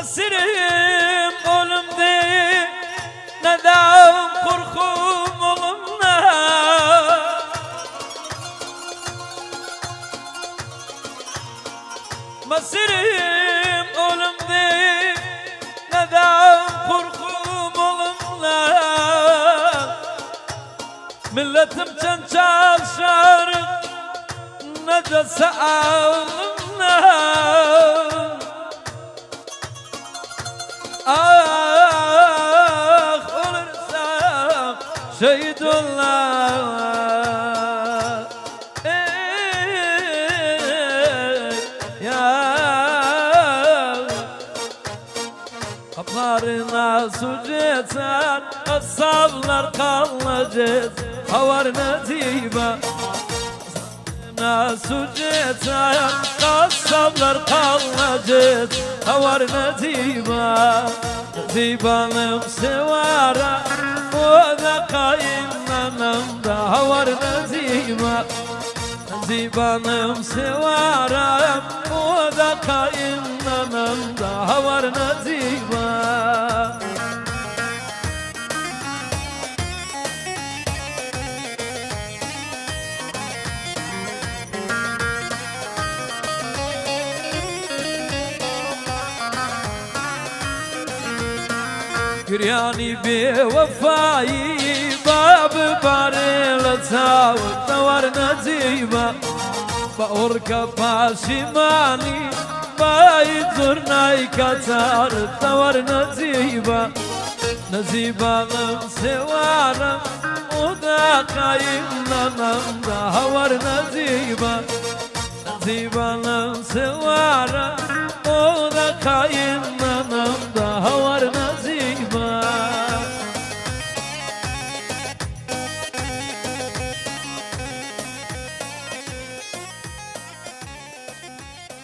Esirim ölüm değil, neden korkum ölümden? Esirim ölüm değil, neden korkum ölümden? Milletim için çalışırım, nece sağlımdan? Ah ölürsem şehit ollar. Ya kaplarına su yeter, asablar kalacak, havar netiba. Su yeter, asablar kalacak, havar netiba. Netibanım sevara, o da kayınlanımda, havar netiba. Netibanım sevara, o da kayınlanımda, havar netiba. Giryani bevefai bab barela tawt war natiba baorka pasimani bay zurnay katar war natiba nazibanım sevaram oda kayınlanam da var natiba nazibanım sevaram